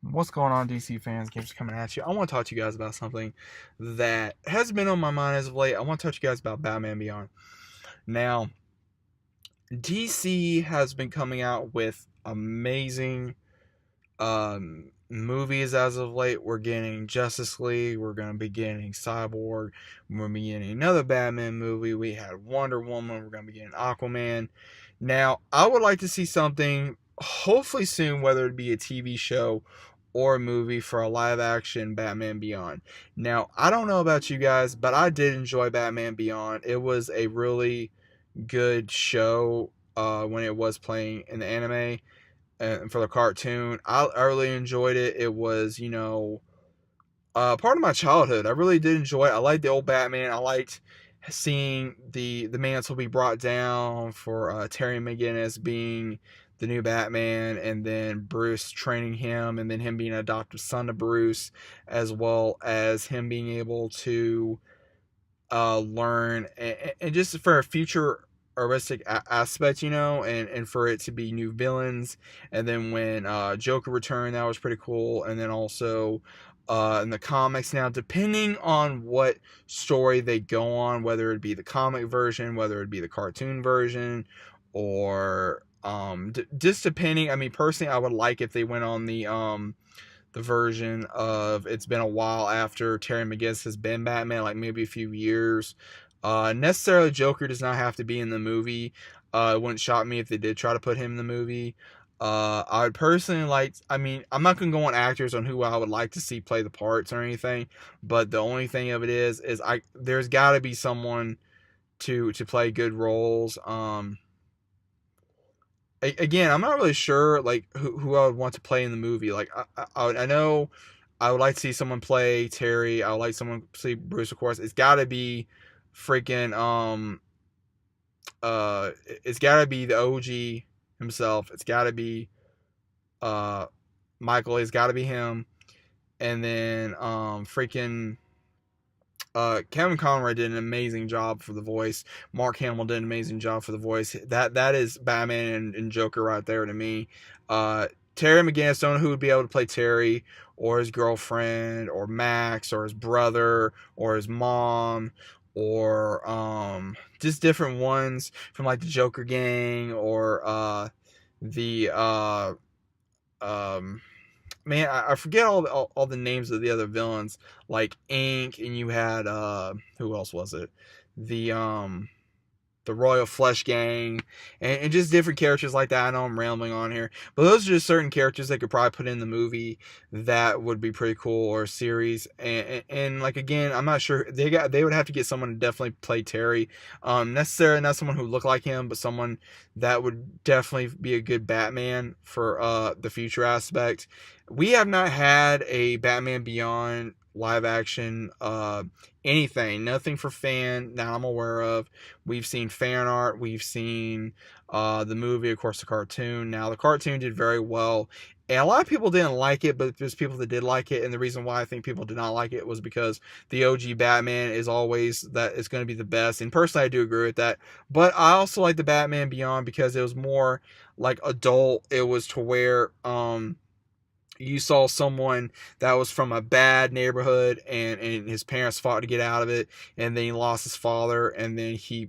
What's going on, DC fans? Games coming at you. I want to talk to you guys about something that has been on my mind as of late. I want to talk to you guys about Batman Beyond. Now, DC has been coming out with amazing movies as of late. We're getting Justice League. We're going to be getting Cyborg. We're going to be getting another Batman movie. We had Wonder Woman. We're going to be getting Aquaman. Now, I would like to see something hopefully soon, whether it be a TV show or a movie for a live action Batman Beyond. Now, I don't know about you guys, but I did enjoy Batman Beyond. It was a really good show when it was playing in the anime and for the cartoon. I really enjoyed it. It was, part of my childhood. I really did enjoy it. I liked the old Batman. I liked seeing the mantle be brought down for Terry McGinnis being the new Batman, and then Bruce training him, and then him being an adopted son to Bruce, as well as him being able to learn, and just for a future aspect, and for it to be new villains. And then when Joker returned, that was pretty cool. And then also in the comics, now depending on what story they go on, whether it be the comic version, whether it be the cartoon version, or just depending. I mean, personally, I would like if they went on the version of it's been a while after Terry McGinnis has been Batman, like maybe a few years. Necessarily, Joker does not have to be in the movie. It wouldn't shock me if they did try to put him in the movie. I would personally like. I mean, I'm not gonna go on actors on who I would like to see play the parts or anything. But the only thing of it is there's got to be someone to play good roles. Again, I'm not really sure like who I would want to play in the movie. Like I know I would like to see someone play Terry. I would like someone to see Bruce, of course. It's got to be freaking it's got to be the OG himself. It's got to be uh Michael. It's got to be him. And then freaking Kevin Conroy did an amazing job for the voice. Mark Hamill did an amazing job for the voice. That is Batman and Joker right there to me. Terry McGinnis, don't know who would be able to play Terry, or his girlfriend, or Max, or his brother, or his mom, or just different ones from like the Joker gang, or the um man, I forget all the names of the other villains, like Ink, and you had who else was it? The the Royal Flesh Gang, and just different characters like that. I know I'm rambling on here, but those are just certain characters they could probably put in the movie that would be pretty cool, or a series. And like again, I'm not sure they would have to get someone to definitely play Terry. Necessarily not someone who looked like him, but someone that would definitely be a good Batman for the future aspect. We have not had a Batman Beyond live action anything, nothing for fan that I'm aware of. We've seen fan art, we've seen the movie, of course, the cartoon. Now the cartoon did very well, and a lot of people didn't like it, but there's people that did like it. And the reason why I think people did not like it was because the OG Batman is always that it's going to be the best, and personally I do agree with that. But I also like the Batman Beyond because it was more like adult. It was to where you saw someone that was from a bad neighborhood, and his parents fought to get out of it, and then he lost his father, and then he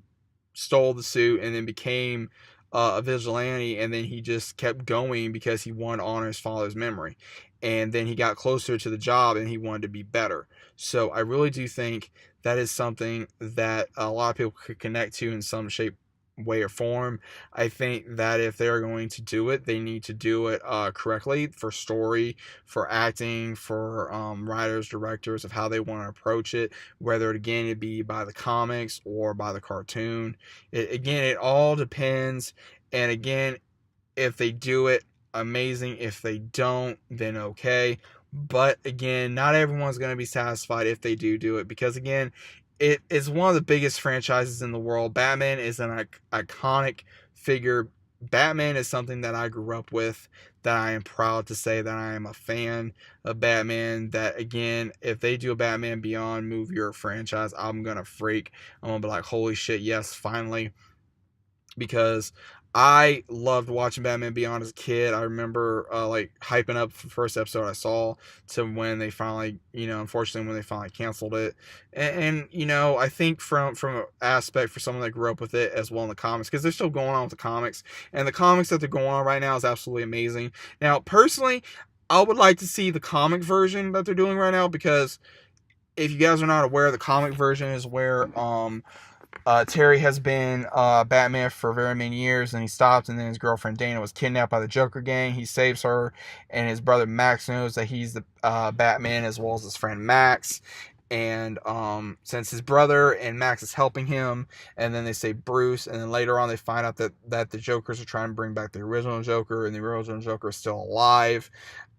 stole the suit, and then became a vigilante, and then he just kept going because he wanted to honor his father's memory. And then he got closer to the job, and he wanted to be better. So I really do think that is something that a lot of people could connect to in some shape, way or form. I think that if they're going to do it, they need to do it correctly, for story, for acting, for writers, directors, of how they want to approach it, whether it again it be by the comics or by the cartoon. It all depends. And again, if they do it, amazing. If they don't, then okay. But again, not everyone's going to be satisfied if they do it, because again, it is one of the biggest franchises in the world. Batman is an iconic figure. Batman is something that I grew up with, that I am proud to say that I am a fan of Batman. That again, if they do a Batman Beyond movie or franchise, I'm gonna freak. I'm gonna be like, holy shit, yes, finally. Because I loved watching Batman Beyond as a kid. I remember like hyping up the first episode I saw to when they finally, unfortunately when they finally canceled it. And I think from an aspect for someone that grew up with it as well in the comics, because they're still going on with the comics, and the comics that they're going on right now is absolutely amazing. Now, personally, I would like to see the comic version that they're doing right now, because if you guys are not aware, the comic version is where Terry has been Batman for very many years, and he stopped, and then his girlfriend Dana was kidnapped by the Joker gang. He saves her, and his brother Max knows that he's the Batman, as well as his friend Max. And since his brother and Max is helping him, and then they say Bruce, and then later on they find out that the Jokers are trying to bring back the original Joker, and the original Joker is still alive.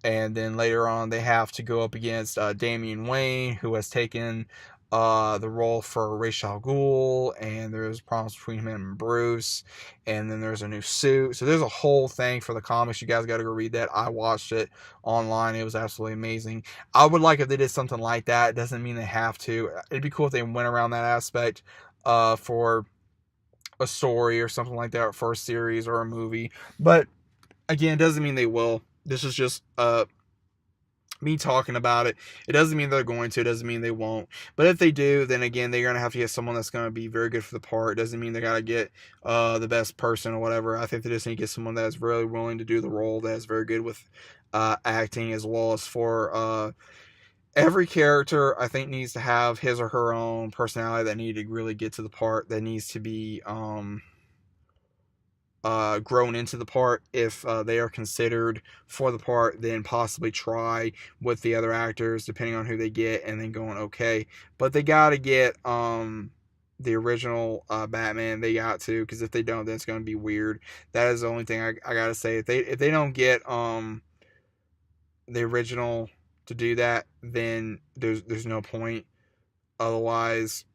And then later on they have to go up against Damian Wayne, who has taken the role for Ra's al Ghul, and there's problems between him and Bruce, and then there's a new suit. So there's a whole thing for the comics. You guys got to go read that. I watched it online. It was absolutely amazing. I would like if they did something like that. It doesn't mean they have to. It'd be cool if they went around that aspect for a story or something like that, for a series or a movie. But again, it doesn't mean they will. This is just me talking about it. It doesn't mean they're going to. It doesn't mean they won't. But if they do, then again, they're going to have to get someone that's going to be very good for the part. It doesn't mean they got to get the best person or whatever. I think they just need to get someone that's really willing to do the role, that's very good with acting, as well as for every character, I think, needs to have his or her own personality that need to really get to the part, that needs to be grown into the part. If they are considered for the part, then possibly try with the other actors depending on who they get, and then going okay. But they got to get the original Batman. They got to, because if they don't, then it's going to be weird. That is the only thing I got to say. If they don't get the original to do that, then there's no point. Otherwise,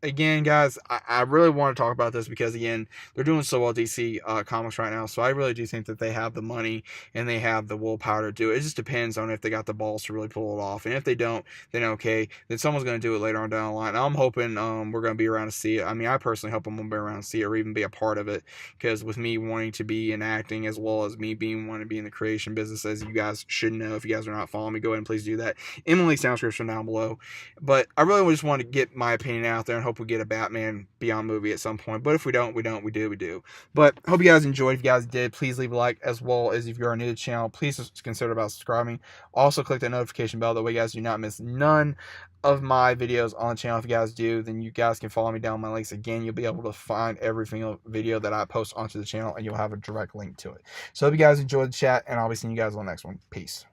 again, guys, I really want to talk about this because, again, they're doing so well, DC Comics, right now. So I really do think that they have the money and they have the willpower to do it. It just depends on if they got the balls to really pull it off. And if they don't, then okay, then someone's going to do it later on down the line. I'm hoping we're going to be around to see it. I mean, I personally hope I'm going to be around to see it, or even be a part of it, because with me wanting to be in acting, as well as me wanting to be in the creation business, as you guys should know, if you guys are not following me, go ahead and please do that. Emily sound description down below. But I really just want to get my opinion out there and hope we get a Batman Beyond movie at some point. But if we don't, we don't. We do. But hope you guys enjoyed. If you guys did, please leave a like, as well as if you are new to the channel, please consider about subscribing. Also, click that notification bell. That way you guys do not miss none of my videos on the channel. If you guys do, then you guys can follow me down my links. Again, you'll be able to find every single video that I post onto the channel, and you'll have a direct link to it. So hope you guys enjoyed the chat, and I'll be seeing you guys on the next one. Peace.